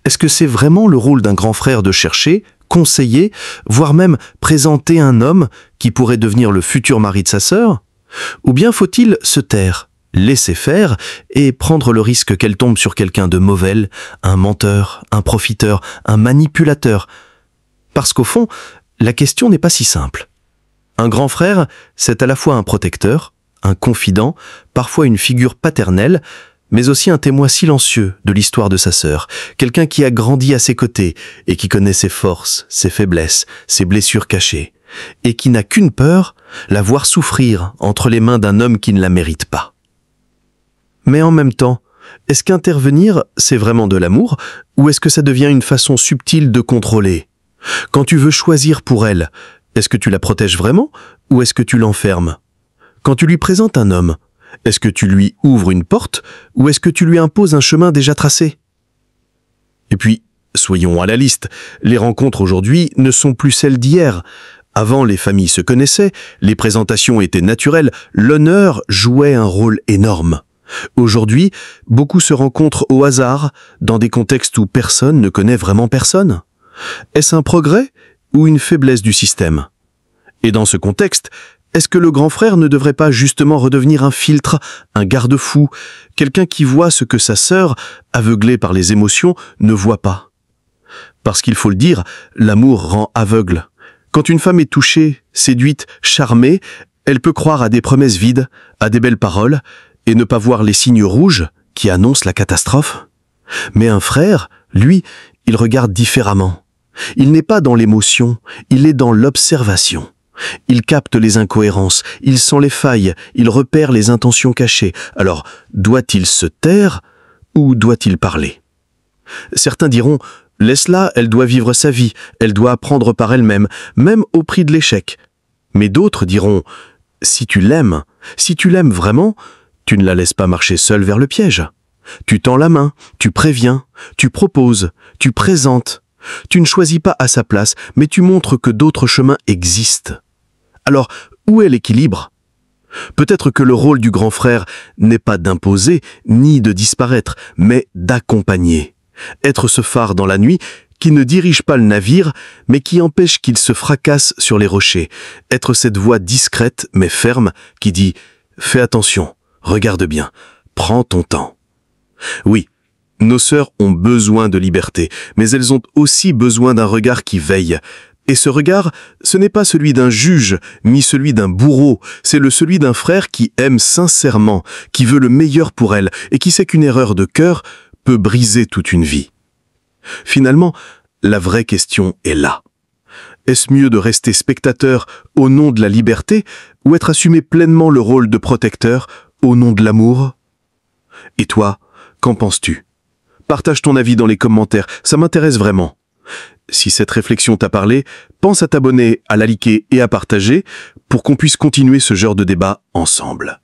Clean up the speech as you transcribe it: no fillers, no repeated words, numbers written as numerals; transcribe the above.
Est-ce que c'est vraiment le rôle d'un grand frère de chercher, conseiller, voire même présenter un homme qui pourrait devenir le futur mari de sa sœur? Ou bien faut-il se taire, laisser faire et prendre le risque qu'elle tombe sur quelqu'un de mauvais, un menteur, un profiteur, un manipulateur? Parce qu'au fond, la question n'est pas si simple. Un grand frère, c'est à la fois un protecteur, un confident, parfois une figure paternelle, mais aussi un témoin silencieux de l'histoire de sa sœur, quelqu'un qui a grandi à ses côtés et qui connaît ses forces, ses faiblesses, ses blessures cachées, et qui n'a qu'une peur, la voir souffrir entre les mains d'un homme qui ne la mérite pas. Mais en même temps, est-ce qu'intervenir, c'est vraiment de l'amour, ou est-ce que ça devient une façon subtile de contrôler? Quand tu veux choisir pour elle, est-ce que tu la protèges vraiment, ou est-ce que tu l'enfermes? Quand tu lui présentes un homme, est-ce que tu lui ouvres une porte ou est-ce que tu lui imposes un chemin déjà tracé? Et puis, soyons à la liste, les rencontres aujourd'hui ne sont plus celles d'hier. Avant, les familles se connaissaient, les présentations étaient naturelles, l'honneur jouait un rôle énorme. Aujourd'hui, beaucoup se rencontrent au hasard, dans des contextes où personne ne connaît vraiment personne. Est-ce un progrès ou une faiblesse du système? Et dans ce contexte, est-ce que le grand frère ne devrait pas justement redevenir un filtre, un garde-fou, quelqu'un qui voit ce que sa sœur, aveuglée par les émotions, ne voit pas? Parce qu'il faut le dire, l'amour rend aveugle. Quand une femme est touchée, séduite, charmée, elle peut croire à des promesses vides, à des belles paroles, et ne pas voir les signes rouges qui annoncent la catastrophe. Mais un frère, lui, il regarde différemment. Il n'est pas dans l'émotion, il est dans l'observation. Il capte les incohérences, il sent les failles, il repère les intentions cachées. Alors, doit-il se taire ou doit-il parler? Certains diront « Laisse-la, elle doit vivre sa vie, elle doit apprendre par elle-même, même au prix de l'échec. » Mais d'autres diront « Si tu l'aimes vraiment, tu ne la laisses pas marcher seule vers le piège. Tu tends la main, tu préviens, tu proposes, tu présentes. Tu ne choisis pas à sa place, mais tu montres que d'autres chemins existent. » Alors, où est l'équilibre? Peut-être que le rôle du grand frère n'est pas d'imposer, ni de disparaître, mais d'accompagner. Être ce phare dans la nuit qui ne dirige pas le navire, mais qui empêche qu'il se fracasse sur les rochers. Être cette voix discrète, mais ferme, qui dit « Fais attention, regarde bien, prends ton temps. » Oui, nos sœurs ont besoin de liberté, mais elles ont aussi besoin d'un regard qui veille. Et ce regard, ce n'est pas celui d'un juge, ni celui d'un bourreau, c'est celui d'un frère qui aime sincèrement, qui veut le meilleur pour elle, et qui sait qu'une erreur de cœur peut briser toute une vie. Finalement, la vraie question est là. Est-ce mieux de rester spectateur au nom de la liberté, ou être assumé pleinement le rôle de protecteur au nom de l'amour? Et toi, qu'en penses-tu? Partage ton avis dans les commentaires, ça m'intéresse vraiment. Si cette réflexion t'a parlé, pense à t'abonner, à la liker et à partager pour qu'on puisse continuer ce genre de débat ensemble.